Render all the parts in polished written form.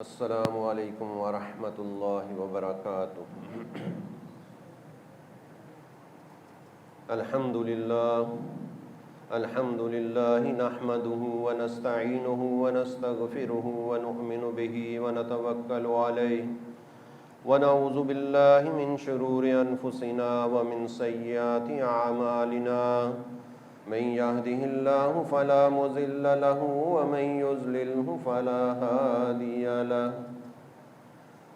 السلام علیکم ورحمۃ اللہ وبرکاتہ۔ الحمد للہ نحمده ونستعینه ونستغفره ونؤمن به ونتوکل علیہ ونعوذ باللہ من شرور انفسنا ومن سیئات اعمالنا، من يهده الله فلا مضل له ومن يضلله فلا هادي له،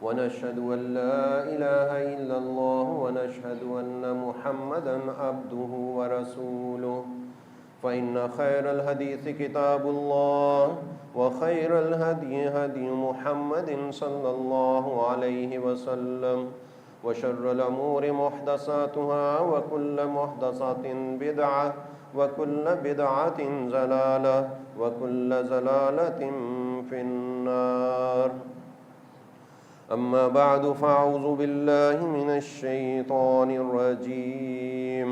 ونشهد أن لا إله إلا الله ونشهد أن محمدا عبده ورسوله، فإن خير الحديث كتاب الله وخير الهدي هدي محمد صلى الله عليه وسلم، وشر الأمور محدثاتها وكل محدثة بدعة وكل بدعة ضلالة وكل ضلالة في النار۔ أما بعد فأعوذ بالله من الشيطان الرجيم،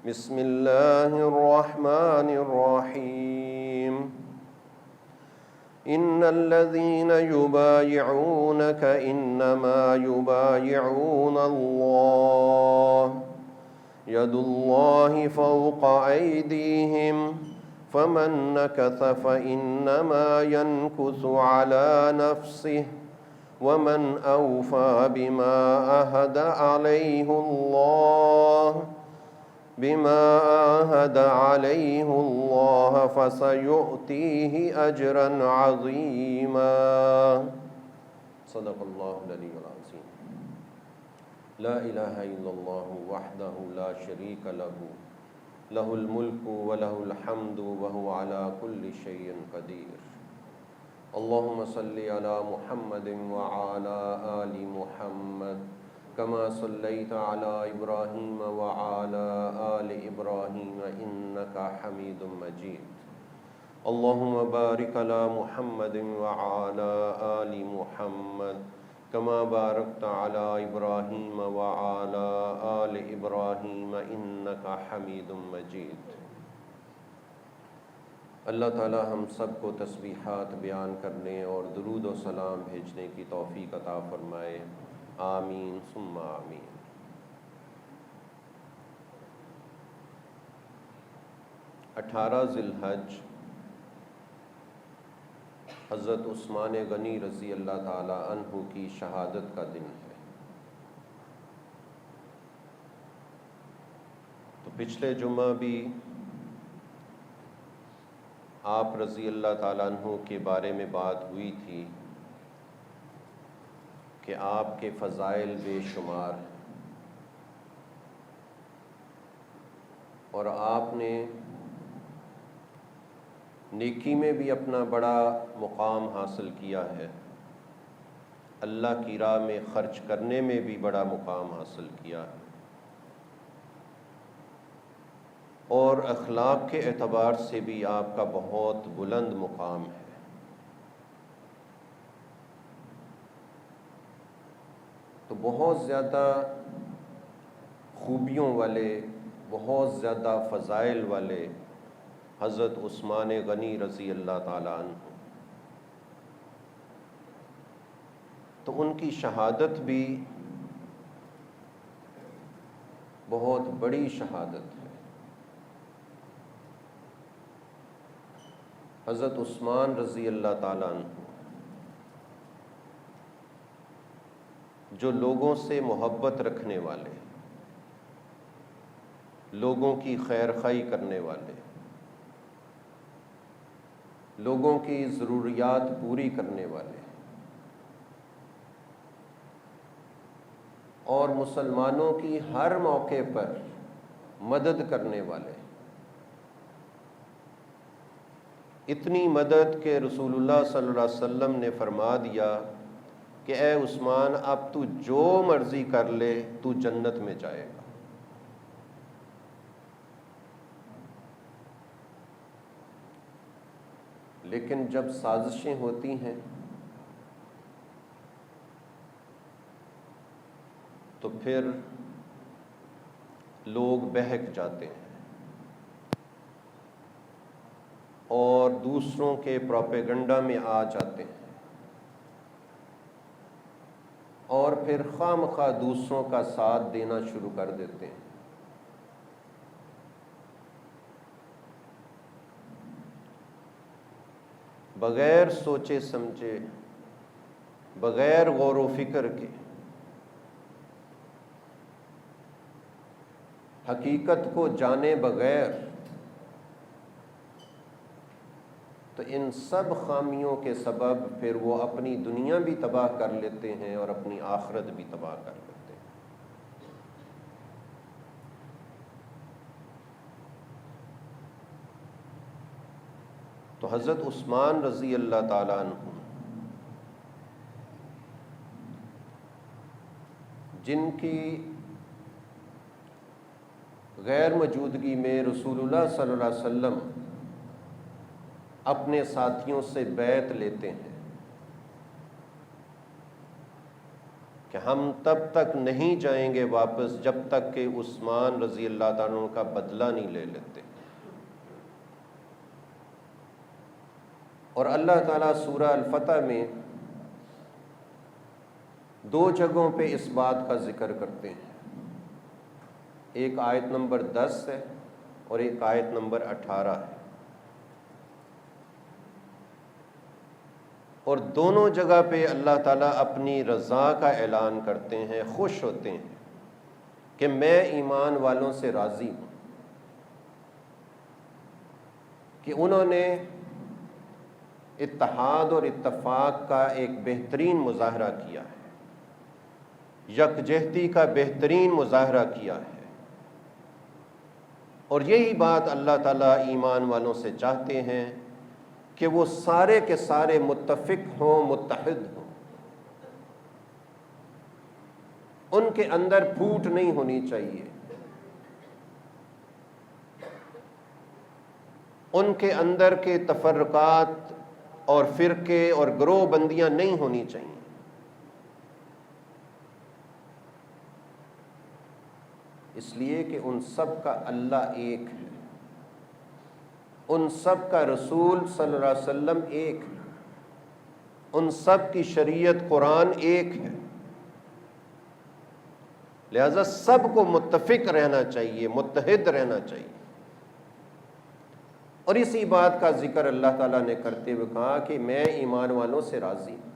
بسم الله الرحمن الرحيم۔ إن الذين يبايعونك إنما يبايعون الله، يد الله فوق أيديهم، فمن نكث فإنما ينكث على نفسه، ومن أوفى بما عهد عليه الله فسيؤتيه أجرا عظيما۔ صدق الله العلي العظيم۔ لا إله إلا الله وحده لا شريك له، له الملك وله الحمد وهو على كل شيء قدير۔ اللهم صل على محمد وعلى آل محمد كما صليت على إبراهيم وعلى آل إبراهيم إنك حميد مجيد۔ اللهم بارك على محمد وعلى آل محمد كما باركت على إبراهيم وعلى آل إبراهيم إنك حميد مجيد۔ اللہ تعالی ہم سب کو تسبیحات بیان کرنے اور درود و سلام بھیجنے کی توفیق عطا فرمائے، آمین ثم آمین۔ اٹھارہ ذی الحج حضرت عثمان غنی رضی اللہ تعالی عنہ کی شہادت کا دن ہے۔ تو پچھلے جمعہ بھی آپ رضی اللہ تعالیٰ عنہ کے بارے میں بات ہوئی تھی کہ آپ کے فضائل بے شمار ہیں، اور آپ نے نیکی میں بھی اپنا بڑا مقام حاصل کیا ہے، اللہ کی راہ میں خرچ کرنے میں بھی بڑا مقام حاصل کیا ہے، اور اخلاق کے اعتبار سے بھی آپ کا بہت بلند مقام ہے۔ تو بہت زیادہ خوبیوں والے، بہت زیادہ فضائل والے حضرت عثمان غنی رضی اللہ تعالیٰ عنہ، تو ان کی شہادت بھی بہت بڑی شہادت ہے۔ حضرت عثمان رضی اللہ تعالیٰ عنہ جو لوگوں سے محبت رکھنے والے، لوگوں کی خیر خواہی کرنے والے، لوگوں کی ضروریات پوری کرنے والے، اور مسلمانوں کی ہر موقع پر مدد کرنے والے، اتنی مدد کہ رسول اللہ صلی اللہ علیہ وسلم نے فرما دیا کہ اے عثمان، اب تو جو مرضی کر لے، تو جنت میں جائے گا۔ لیکن جب سازشیں ہوتی ہیں تو پھر لوگ بہک جاتے ہیں اور دوسروں کے پروپیگنڈا میں آ جاتے ہیں، اور پھر خواہ مخواہ دوسروں کا ساتھ دینا شروع کر دیتے ہیں۔ بغیر سوچے سمجھے، بغیر غور و فکر کے، حقیقت کو جانے بغیر، تو ان سب خامیوں کے سبب پھر وہ اپنی دنیا بھی تباہ کر لیتے ہیں اور اپنی آخرت بھی تباہ کر لیتے ہیں۔ تو حضرت عثمان رضی اللہ تعالیٰ عنہ، جن کی غیر موجودگی میں رسول اللہ صلی اللہ علیہ وسلم اپنے ساتھیوں سے بیعت لیتے ہیں کہ ہم تب تک نہیں جائیں گے واپس جب تک کہ عثمان رضی اللہ تعالیٰ عنہ کا بدلہ نہیں لے لیتے، اور اللہ تعالیٰ سورہ الفتح میں 2 جگہوں پہ اس بات کا ذکر کرتے ہیں، ایک آیت نمبر 10 ہے اور ایک آیت نمبر 18 ہے، اور دونوں جگہ پہ اللہ تعالیٰ اپنی رضا کا اعلان کرتے ہیں، خوش ہوتے ہیں کہ میں ایمان والوں سے راضی ہوں کہ انہوں نے اتحاد اور اتفاق کا ایک بہترین مظاہرہ کیا ہے، یکجہتی کا بہترین مظاہرہ کیا ہے، اور یہی بات اللہ تعالیٰ ایمان والوں سے چاہتے ہیں کہ وہ سارے کے سارے متفق ہوں، متحد ہوں، ان کے اندر پھوٹ نہیں ہونی چاہیے، ان کے اندر کے تفرقات اور فرقے اور گروہ بندیاں نہیں ہونی چاہیے۔ اس لیے کہ ان سب کا اللہ ایک ہے، ان سب کا رسول صلی اللہ علیہ وسلم ایک ہے، ان سب کی شریعت قرآن ایک ہے، لہذا سب کو متفق رہنا چاہیے، متحد رہنا چاہیے۔ اور اسی بات کا ذکر اللہ تعالیٰ نے کرتے ہوئے کہا کہ میں ایمان والوں سے راضی ہوں۔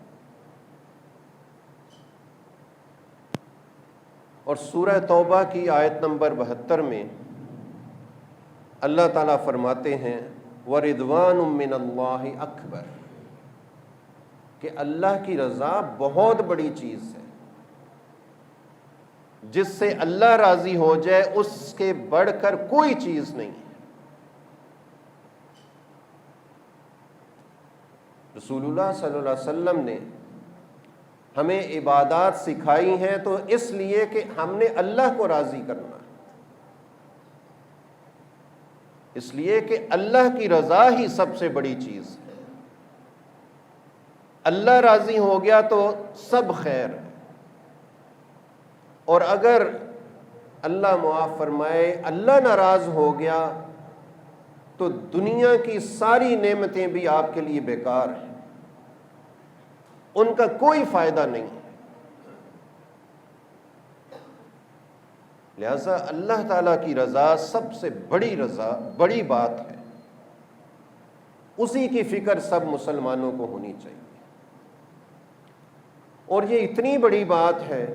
اور سورہ توبہ کی آیت نمبر 72 میں اللہ تعالیٰ فرماتے ہیں وَرِضْوَانٌ مِّنَ اللَّهِ أَكْبَرُ، کہ اللہ کی رضا بہت بڑی چیز ہے، جس سے اللہ راضی ہو جائے اس کے بڑھ کر کوئی چیز نہیں ہے۔ رسول اللہ صلی اللہ علیہ وسلم نے ہمیں عبادات سکھائی ہیں تو اس لیے کہ ہم نے اللہ کو راضی کرنا ہے، اس لیے کہ اللہ کی رضا ہی سب سے بڑی چیز ہے۔ اللہ راضی ہو گیا تو سب خیر ہے، اور اگر اللہ معاف فرمائے اللہ ناراض ہو گیا تو دنیا کی ساری نعمتیں بھی آپ کے لیے بیکار ہیں، ان کا کوئی فائدہ نہیں ہے۔ لہذا اللہ تعالیٰ کی رضا سب سے بڑی رضا، بڑی بات ہے، اسی کی فکر سب مسلمانوں کو ہونی چاہیے۔ اور یہ اتنی بڑی بات ہے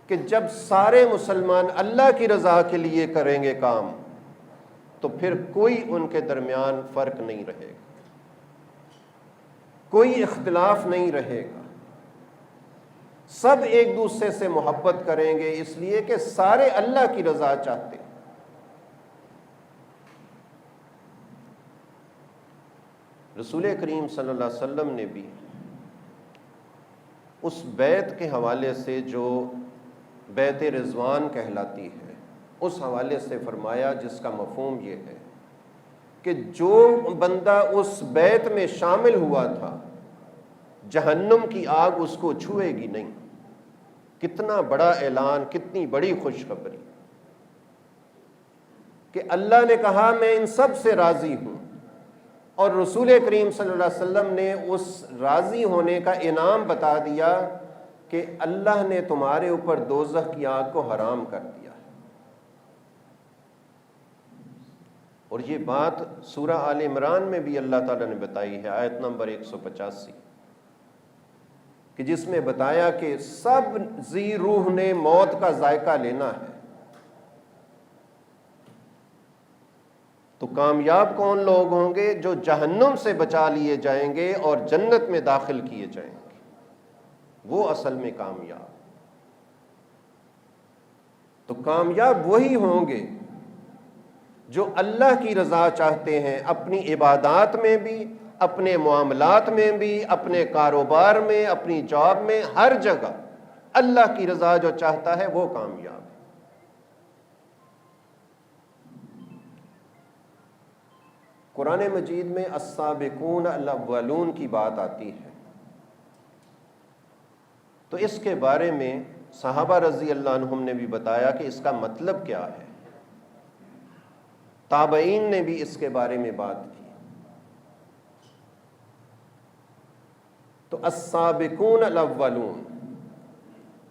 کہ جب سارے مسلمان اللہ کی رضا کے لیے کریں گے کام تو پھر کوئی ان کے درمیان فرق نہیں رہے گا، کوئی اختلاف نہیں رہے گا، سب ایک دوسرے سے محبت کریں گے، اس لیے کہ سارے اللہ کی رضا چاہتے ہیں۔ رسول کریم صلی اللہ علیہ وسلم نے بھی اس بیعت کے حوالے سے جو بیعت رضوان کہلاتی ہے اس حوالے سے فرمایا، جس کا مفہوم یہ ہے کہ جو بندہ اس بیعت میں شامل ہوا تھا جہنم کی آگ اس کو چھوئے گی نہیں۔ کتنا بڑا اعلان، کتنی بڑی خوشخبری کہ اللہ نے کہا میں ان سب سے راضی ہوں، اور رسول کریم صلی اللہ علیہ وسلم نے اس راضی ہونے کا انعام بتا دیا کہ اللہ نے تمہارے اوپر دوزخ کی آگ کو حرام کر دیا ہے۔ اور یہ بات سورہ آل عمران میں بھی اللہ تعالیٰ نے بتائی ہے، آیت نمبر 185، کہ جس میں بتایا کہ سب ذی روح نے موت کا ذائقہ لینا ہے۔ تو کامیاب کون لوگ ہوں گے؟ جو جہنم سے بچا لیے جائیں گے اور جنت میں داخل کیے جائیں گے، وہ اصل میں کامیاب۔ تو کامیاب وہی ہوں گے جو اللہ کی رضا چاہتے ہیں، اپنی عبادات میں بھی، اپنے معاملات میں بھی، اپنے کاروبار میں، اپنی جاب میں، ہر جگہ اللہ کی رضا جو چاہتا ہے وہ کامیاب ہے۔ قرآن مجید میں السابقون الاولون کی بات آتی ہے، تو اس کے بارے میں صحابہ رضی اللہ عنہم نے بھی بتایا کہ اس کا مطلب کیا ہے، تابعین نے بھی اس کے بارے میں بات کی۔ تو السابقون الاولون،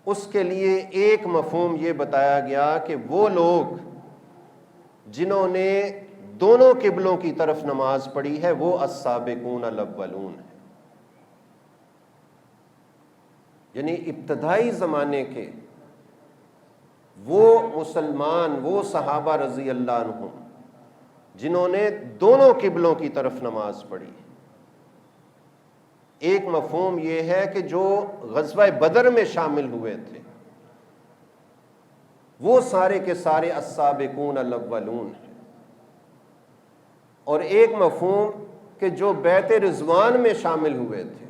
اس کے لیے ایک مفہوم یہ بتایا گیا کہ وہ لوگ جنہوں نے دونوں قبلوں کی طرف نماز پڑھی ہے وہ السابقون الاولون ہیں، یعنی ابتدائی زمانے کے وہ مسلمان، وہ صحابہ رضی اللہ عنہم جنہوں نے دونوں قبلوں کی طرف نماز پڑھی۔ ایک مفہوم یہ ہے کہ جو غزوہ بدر میں شامل ہوئے تھے وہ سارے کے سارے السابقون الاولون ہیں، اور ایک مفہوم کہ جو بیعت رضوان میں شامل ہوئے تھے،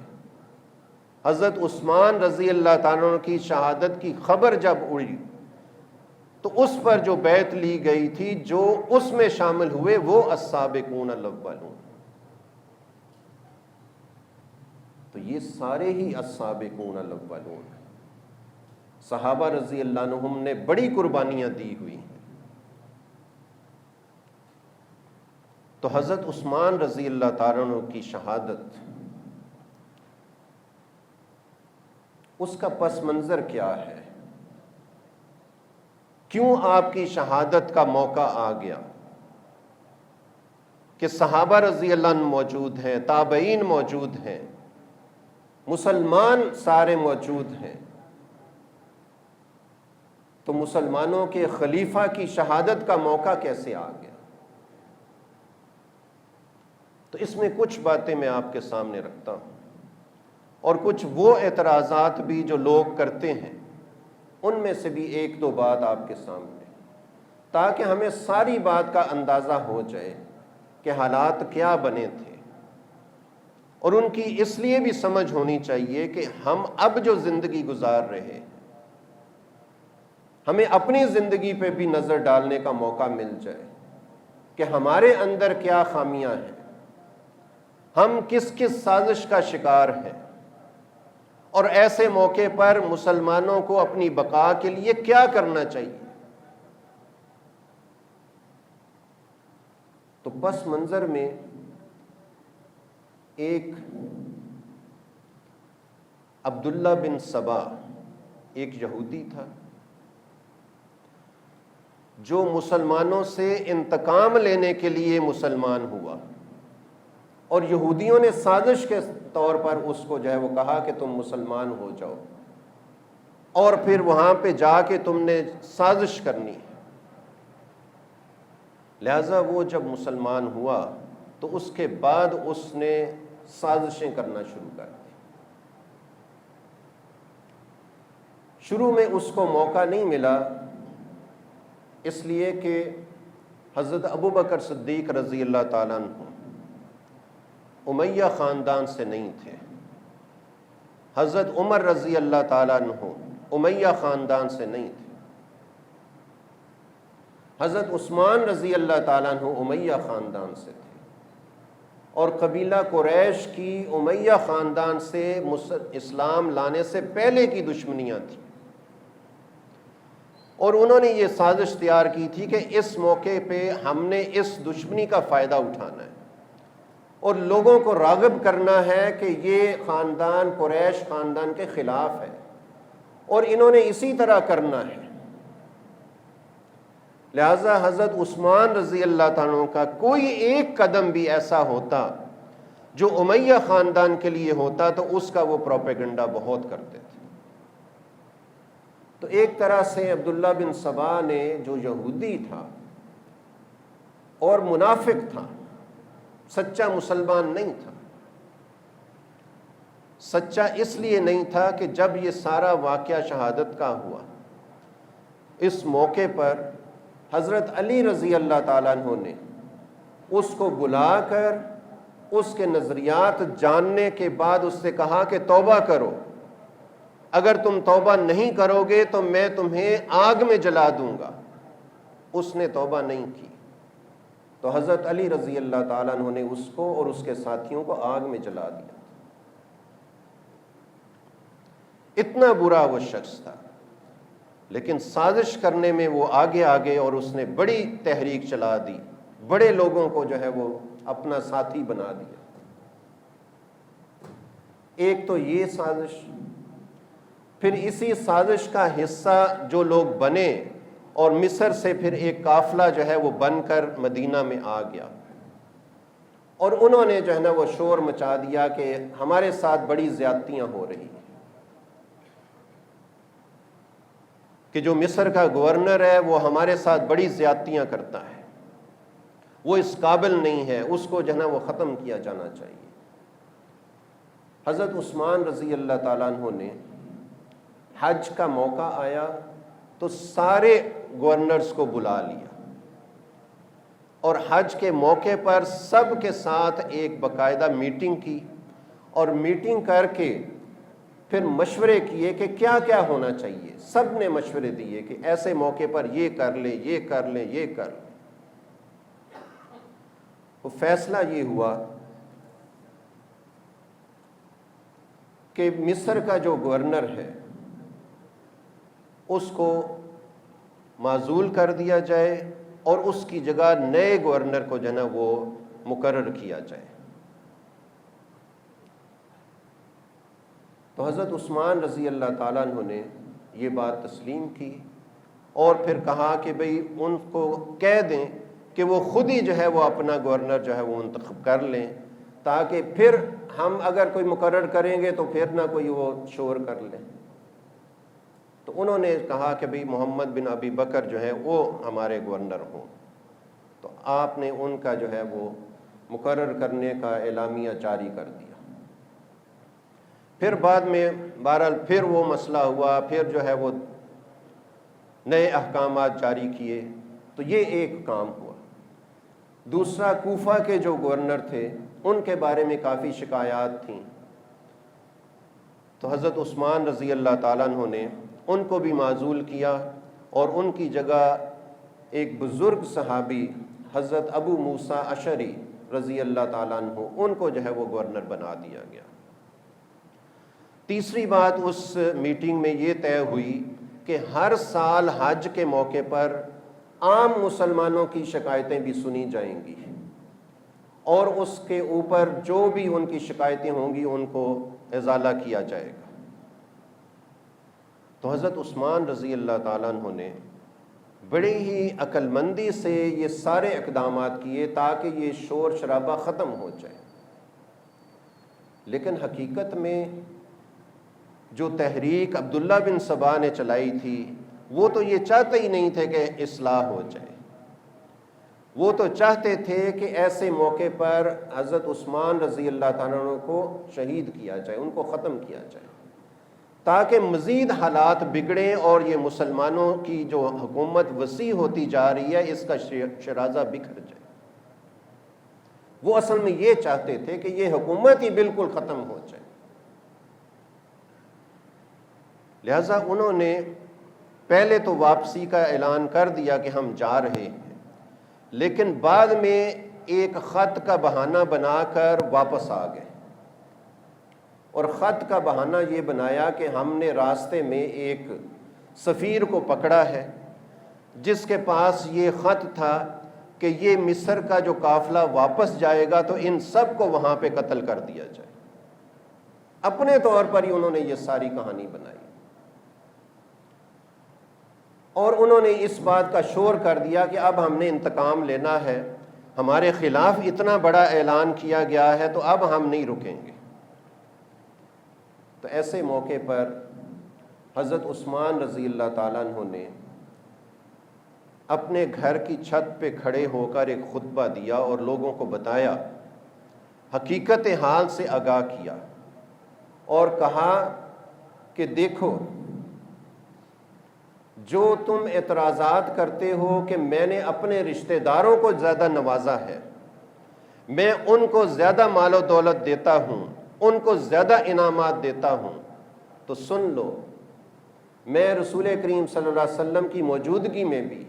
حضرت عثمان رضی اللہ تعالیٰ عنہ کی شہادت کی خبر جب اڑی تو اس پر جو بیعت لی گئی تھی، جو اس میں شامل ہوئے وہ السابقون الاولون۔ تو یہ سارے ہی السابقون الاولون ہیں۔ صحابہ رضی اللہ عنہم نے بڑی قربانیاں دی ہوئی ہیں۔ تو حضرت عثمان رضی اللہ تعالیٰ عنہ کی شہادت، اس کا پس منظر کیا ہے؟ کیوں آپ کی شہادت کا موقع آ گیا کہ صحابہ رضی اللہ عنہ موجود ہیں، تابعین موجود ہیں، مسلمان سارے موجود ہیں، تو مسلمانوں کے خلیفہ کی شہادت کا موقع کیسے آ گیا؟ تو اس میں کچھ باتیں میں آپ کے سامنے رکھتا ہوں، اور کچھ وہ اعتراضات بھی جو لوگ کرتے ہیں، ان میں سے بھی ایک دو بات آپ کے سامنے، تاکہ ہمیں ساری بات کا اندازہ ہو جائے کہ حالات کیا بنے تھے، اور ان کی اس لیے بھی سمجھ ہونی چاہیے کہ ہم اب جو زندگی گزار رہے ہیں، ہمیں اپنی زندگی پہ بھی نظر ڈالنے کا موقع مل جائے کہ ہمارے اندر کیا خامیاں ہیں، ہم کس کس سازش کا شکار ہیں، اور ایسے موقع پر مسلمانوں کو اپنی بقا کے لیے کیا کرنا چاہیے۔ تو پس منظر میں ایک عبداللہ بن سبا، ایک یہودی تھا جو مسلمانوں سے انتقام لینے کے لیے مسلمان ہوا، اور یہودیوں نے سازش کے طور پر اس کو جو ہے وہ کہا کہ تم مسلمان ہو جاؤ، اور پھر وہاں پہ جا کے تم نے سازش کرنی ہے۔ لہذا وہ جب مسلمان ہوا تو اس کے بعد اس نے سازشیں کرنا شروع کر دی۔ شروع میں اس کو موقع نہیں ملا، اس لیے کہ حضرت ابو بکر صدیق رضی اللہ تعالیٰ عنہ امیہ خاندان سے نہیں تھے، حضرت عمر رضی اللہ تعالیٰ عنہ امیہ خاندان سے نہیں تھے، حضرت عثمان رضی اللہ تعالیٰ عنہ امیہ خاندان سے تھے، اور قبیلہ قریش کی امیہ خاندان سے اسلام لانے سے پہلے کی دشمنیاں تھیں، اور انہوں نے یہ سازش تیار کی تھی کہ اس موقع پہ ہم نے اس دشمنی کا فائدہ اٹھانا ہے اور لوگوں کو راغب کرنا ہے کہ یہ خاندان قریش خاندان کے خلاف ہے، اور انہوں نے اسی طرح کرنا ہے۔ لہذا حضرت عثمان رضی اللہ تعالیٰ عنہ کا کوئی ایک قدم بھی ایسا ہوتا جو امیہ خاندان کے لیے ہوتا تو اس کا وہ پروپیگنڈا بہت کرتے تھے۔ تو ایک طرح سے عبداللہ بن سبا نے، جو یہودی تھا اور منافق تھا، سچا مسلمان نہیں تھا، سچا اس لیے نہیں تھا کہ جب یہ سارا واقعہ شہادت کا ہوا، اس موقع پر حضرت علی رضی اللہ تعالیٰ عنہ نے اس کو بلا کر اس کے نظریات جاننے کے بعد اس سے کہا کہ توبہ کرو، اگر تم توبہ نہیں کرو گے تو میں تمہیں آگ میں جلا دوں گا۔ اس نے توبہ نہیں کی تو حضرت علی رضی اللہ تعالیٰ عنہ نے اس کو اور اس کے ساتھیوں کو آگ میں جلا دیا۔ اتنا برا وہ شخص تھا، لیکن سازش کرنے میں وہ آگے آگے، اور اس نے بڑی تحریک چلا دی، بڑے لوگوں کو جو ہے وہ اپنا ساتھی بنا دیا۔ ایک تو یہ سازش، پھر اسی سازش کا حصہ جو لوگ بنے، اور مصر سے پھر ایک قافلہ جو ہے وہ بن کر مدینہ میں آ گیا، اور انہوں نے جو ہے نا وہ شور مچا دیا کہ ہمارے ساتھ بڑی زیادتیاں ہو رہی ہیں، کہ جو مصر کا گورنر ہے وہ ہمارے ساتھ بڑی زیادتیاں کرتا ہے، وہ اس قابل نہیں ہے، اس کو جو ہے نا وہ ختم کیا جانا چاہیے۔ حضرت عثمان رضی اللہ تعالیٰ عنہ نے حج کا موقع آیا تو سارے گورنرز کو بلا لیا، اور حج کے موقع پر سب کے ساتھ ایک باقاعدہ میٹنگ کی، اور میٹنگ کر کے پھر مشورے کیے کہ کیا کیا ہونا چاہیے۔ سب نے مشورے دیے کہ ایسے موقع پر یہ کر لیں، یہ کر لیں، یہ کر لیں۔ وہ فیصلہ یہ ہوا کہ مصر کا جو گورنر ہے اس کو معزول کر دیا جائے، اور اس کی جگہ نئے گورنر کو جو ہے نا وہ مقرر کیا جائے۔ تو حضرت عثمان رضی اللہ تعالیٰ عنہ نے یہ بات تسلیم کی، اور پھر کہا کہ بھئی ان کو کہہ دیں کہ وہ خود ہی جو ہے وہ اپنا گورنر جو ہے وہ منتخب کر لیں، تاکہ پھر ہم اگر کوئی مقرر کریں گے تو پھر نہ کوئی وہ شور کر لیں۔ تو انہوں نے کہا کہ بھئی محمد بن ابی بکر جو ہے وہ ہمارے گورنر ہوں، تو آپ نے ان کا جو ہے وہ مقرر کرنے کا اعلامیہ جاری کر دیا۔ پھر بعد میں بہرحال پھر وہ مسئلہ ہوا، پھر جو ہے وہ نئے احکامات جاری کیے، تو یہ ایک کام ہوا۔ دوسرا، کوفہ کے جو گورنر تھے ان کے بارے میں کافی شکایات تھیں، تو حضرت عثمان رضی اللہ تعالیٰ عنہ نے ان کو بھی معزول کیا، اور ان کی جگہ ایک بزرگ صحابی حضرت ابو موسیٰ اشعری رضی اللہ تعالیٰ عنہ، ان کو جو ہے وہ گورنر بنا دیا گیا۔ تیسری بات اس میٹنگ میں یہ طے ہوئی کہ ہر سال حج کے موقع پر عام مسلمانوں کی شکایتیں بھی سنی جائیں گی، اور اس کے اوپر جو بھی ان کی شکایتیں ہوں گی ان کو ازالہ کیا جائے گا۔ تو حضرت عثمان رضی اللہ تعالیٰ عنہ نے بڑی ہی عقل مندی سے یہ سارے اقدامات کیے تاکہ یہ شور شرابہ ختم ہو جائے، لیکن حقیقت میں جو تحریک عبداللہ بن سبا نے چلائی تھی وہ تو یہ چاہتے ہی نہیں تھے کہ اصلاح ہو جائے، وہ تو چاہتے تھے کہ ایسے موقع پر حضرت عثمان رضی اللہ تعالیٰ عنہ کو شہید کیا جائے، ان کو ختم کیا جائے، تاکہ مزید حالات بگڑیں اور یہ مسلمانوں کی جو حکومت وسیع ہوتی جا رہی ہے اس کا شرازہ بکھر جائے۔ وہ اصل میں یہ چاہتے تھے کہ یہ حکومت ہی بالکل ختم ہو جائے۔ لہذا انہوں نے پہلے تو واپسی کا اعلان کر دیا کہ ہم جا رہے ہیں، لیکن بعد میں ایک خط کا بہانہ بنا کر واپس آ گئے، اور خط کا بہانہ یہ بنایا کہ ہم نے راستے میں ایک سفیر کو پکڑا ہے جس کے پاس یہ خط تھا کہ یہ مصر کا جو قافلہ واپس جائے گا تو ان سب کو وہاں پہ قتل کر دیا جائے۔ اپنے طور پر ہی انہوں نے یہ ساری کہانی بنائی۔ اور انہوں نے اس بات کا شور کر دیا کہ اب ہم نے انتقام لینا ہے، ہمارے خلاف اتنا بڑا اعلان کیا گیا ہے تو اب ہم نہیں رکیں گے۔ تو ایسے موقع پر حضرت عثمان رضی اللہ تعالیٰ عنہ نے اپنے گھر کی چھت پہ کھڑے ہو کر ایک خطبہ دیا اور لوگوں کو بتایا، حقیقت حال سے آگاہ کیا، اور کہا کہ دیکھو جو تم اعتراضات کرتے ہو کہ میں نے اپنے رشتہ داروں کو زیادہ نوازا ہے، میں ان کو زیادہ مال و دولت دیتا ہوں، ان کو زیادہ انعامات دیتا ہوں، تو سن لو میں رسول کریم صلی اللہ علیہ وسلم کی موجودگی میں بھی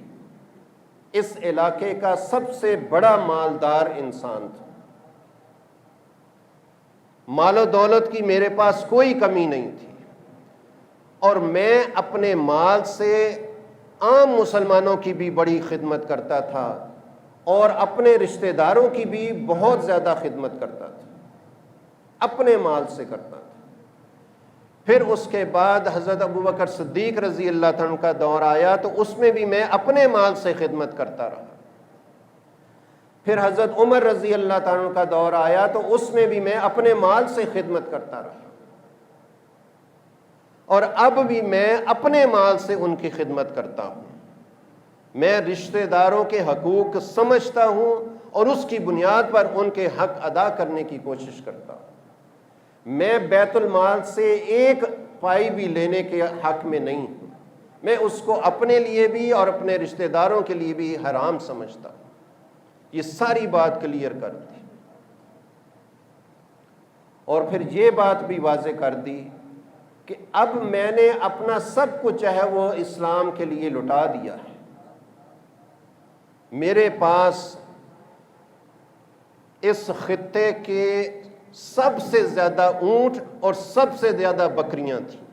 اس علاقے کا سب سے بڑا مالدار انسان تھا، مال و دولت کی میرے پاس کوئی کمی نہیں تھی، اور میں اپنے مال سے عام مسلمانوں کی بھی بڑی خدمت کرتا تھا اور اپنے رشتہ داروں کی بھی بہت زیادہ خدمت کرتا تھا، اپنے مال سے کرتا تھا۔ پھر اس کے بعد حضرت ابوبکر صدیق رضی اللہ عنہ کا دور آیا تو اس میں بھی میں اپنے مال سے خدمت کرتا رہا۔ پھر حضرت عمر رضی اللہ عنہ کا دور آیا تو اس میں بھی میں اپنے مال سے خدمت کرتا رہا، اور اب بھی میں اپنے مال سے ان کی خدمت کرتا ہوں۔ میں رشتہ داروں کے حقوق سمجھتا ہوں اور اس کی بنیاد پر ان کے حق ادا کرنے کی کوشش کرتا ہوں۔ میں بیت المال سے ایک پائی بھی لینے کے حق میں نہیں ہوں، میں اس کو اپنے لیے بھی اور اپنے رشتہ داروں کے لیے بھی حرام سمجھتا ہوں۔ یہ ساری بات کلیئر کر دی، اور پھر یہ بات بھی واضح کر دی کہ اب میں نے اپنا سب کچھ ہے وہ اسلام کے لیے لٹا دیا ہے، میرے پاس اس خطے کے سب سے زیادہ اونٹ اور سب سے زیادہ بکریاں تھیں،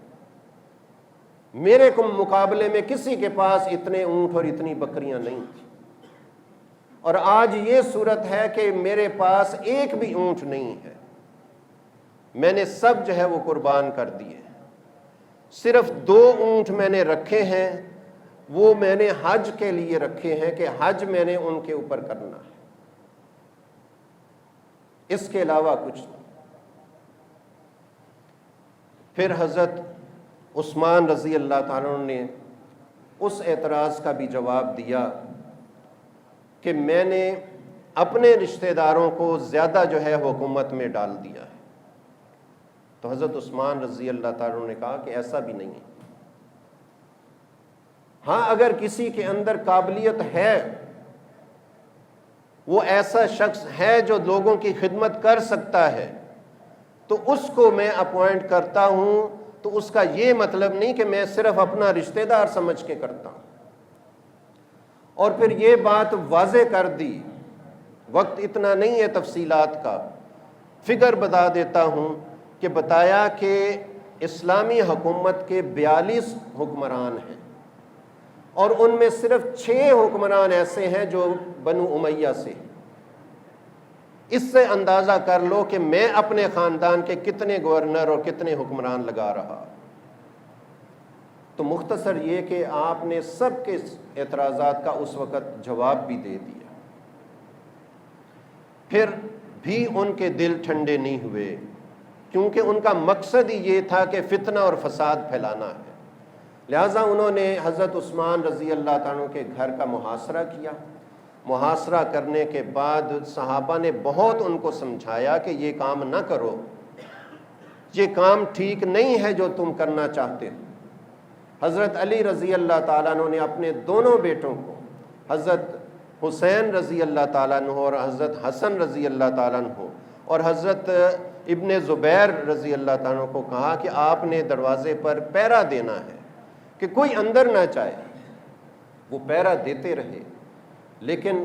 میرے مقابلے میں کسی کے پاس اتنے اونٹ اور اتنی بکریاں نہیں تھیں، اور آج یہ صورت ہے کہ میرے پاس ایک بھی اونٹ نہیں ہے، میں نے سب جو ہے وہ قربان کر دیے، صرف 2 اونٹ میں نے رکھے ہیں، وہ میں نے حج کے لیے رکھے ہیں کہ حج میں نے ان کے اوپر کرنا ہے، اس کے علاوہ کچھ نہیں۔ پھر حضرت عثمان رضی اللہ تعالیٰ نے اس اعتراض کا بھی جواب دیا کہ میں نے اپنے رشتہ داروں کو زیادہ جو ہے حکومت میں ڈال دیا ہے۔ تو حضرت عثمان رضی اللہ تعالیٰ نے کہا کہ ایسا بھی نہیں ہے، ہاں اگر کسی کے اندر قابلیت ہے، وہ ایسا شخص ہے جو لوگوں کی خدمت کر سکتا ہے، تو اس کو میں اپوائنٹ کرتا ہوں، تو اس کا یہ مطلب نہیں کہ میں صرف اپنا رشتہ دار سمجھ کے کرتا ہوں۔ اور پھر یہ بات واضح کر دی، وقت اتنا نہیں ہے تفصیلات کا، فگر بتا دیتا ہوں کہ بتایا کہ اسلامی حکومت کے 42 حکمران ہیں، اور ان میں صرف 6 حکمران ایسے ہیں جو بنو امیہ سے۔ اس سے اندازہ کر لو کہ میں اپنے خاندان کے کتنے گورنر اور کتنے حکمران لگا رہا۔ تو مختصر یہ کہ آپ نے سب کے اعتراضات کا اس وقت جواب بھی دے دیا، پھر بھی ان کے دل ٹھنڈے نہیں ہوئے، کیونکہ ان کا مقصد ہی یہ تھا کہ فتنہ اور فساد پھیلانا ہے۔ لہٰذا انہوں نے حضرت عثمان رضی اللہ عنہ کے گھر کا محاصرہ کیا۔ محاصرہ کرنے کے بعد صحابہ نے بہت ان کو سمجھایا کہ یہ کام نہ کرو، یہ کام ٹھیک نہیں ہے جو تم کرنا چاہتے ہو۔ حضرت علی رضی اللہ تعالیٰ عنہ نے اپنے دونوں بیٹوں کو، حضرت حسین رضی اللہ تعالیٰ عنہ اور حضرت حسن رضی اللہ تعالیٰ عنہ اور حضرت ابن زبیر رضی اللہ تعالیٰ عنہ کو کہا کہ آپ نے دروازے پر پہرا دینا ہے کہ کوئی اندر نہ چاہے۔ وہ پہرا دیتے رہے، لیکن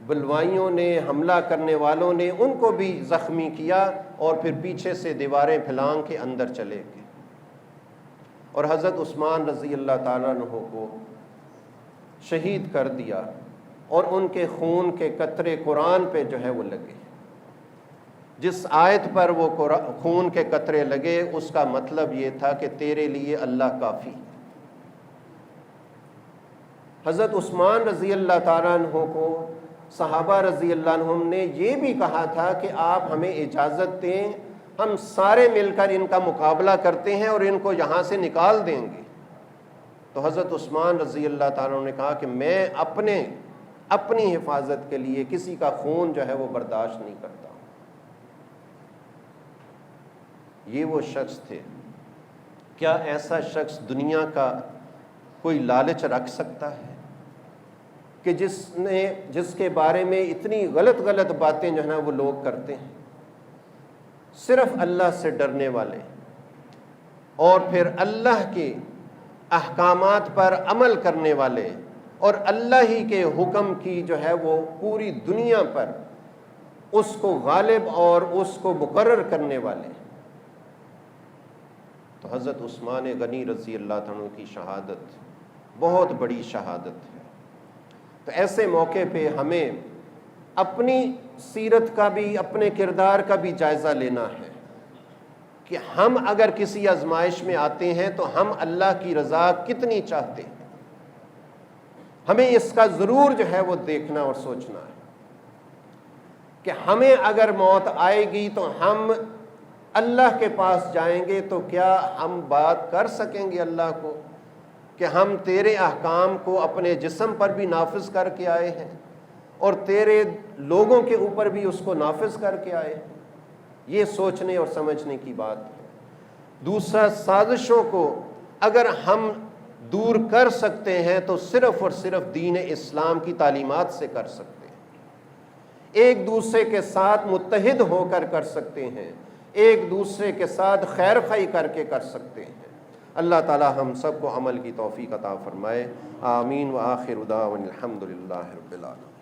بلوائیوں نے، حملہ کرنے والوں نے ان کو بھی زخمی کیا اور پھر پیچھے سے دیواریں پھلانگ کے اندر چلے گئے، اور حضرت عثمان رضی اللہ تعالیٰ عنہ کو شہید کر دیا، اور ان کے خون کے قطرے قرآن پہ جو ہے وہ لگے۔ جس آیت پر وہ خون کے قطرے لگے اس کا مطلب یہ تھا کہ تیرے لیے اللہ کافی۔ حضرت عثمان رضی اللہ تعالیٰ عنہ کو صحابہ رضی اللہ عنہم نے یہ بھی کہا تھا کہ آپ ہمیں اجازت دیں، ہم سارے مل کر ان کا مقابلہ کرتے ہیں اور ان کو یہاں سے نکال دیں گے۔ تو حضرت عثمان رضی اللہ تعالیٰ عنہ نے کہا کہ میں اپنی حفاظت کے لیے کسی کا خون جو ہے وہ برداشت نہیں کرتا۔ یہ وہ شخص تھے۔ کیا ایسا شخص دنیا کا کوئی لالچ رکھ سکتا ہے کہ جس کے بارے میں اتنی غلط باتیں جو ہے نا وہ لوگ کرتے ہیں؟ صرف اللہ سے ڈرنے والے اور پھر اللہ کے احکامات پر عمل کرنے والے اور اللہ ہی کے حکم کی جو ہے وہ پوری دنیا پر اس کو غالب اور اس کو مقرر کرنے والے۔ تو حضرت عثمان غنی رضی اللہ عنہ کی شہادت بہت بڑی شہادت ہے۔ تو ایسے موقع پہ ہمیں اپنی سیرت کا بھی، اپنے کردار کا بھی جائزہ لینا ہے کہ ہم اگر کسی آزمائش میں آتے ہیں تو ہم اللہ کی رضا کتنی چاہتے ہیں۔ ہمیں اس کا ضرور جو ہے وہ دیکھنا اور سوچنا ہے کہ ہمیں اگر موت آئے گی تو ہم اللہ کے پاس جائیں گے تو کیا ہم بات کر سکیں گے اللہ کو کہ ہم تیرے احکام کو اپنے جسم پر بھی نافذ کر کے آئے ہیں اور تیرے لوگوں کے اوپر بھی اس کو نافذ کر کے آئے ہیں؟ یہ سوچنے اور سمجھنے کی بات ہے۔ دوسرا، سازشوں کو اگر ہم دور کر سکتے ہیں تو صرف اور صرف دین اسلام کی تعلیمات سے کر سکتے ہیں، ایک دوسرے کے ساتھ متحد ہو کر سکتے ہیں، ایک دوسرے کے ساتھ خیر خواہی کر کے کر سکتے ہیں۔ اللہ تعالی ہم سب کو عمل کی توفیق عطا فرمائے۔ آمین۔ وآخر دعوانا الحمد للہ رب العالمین۔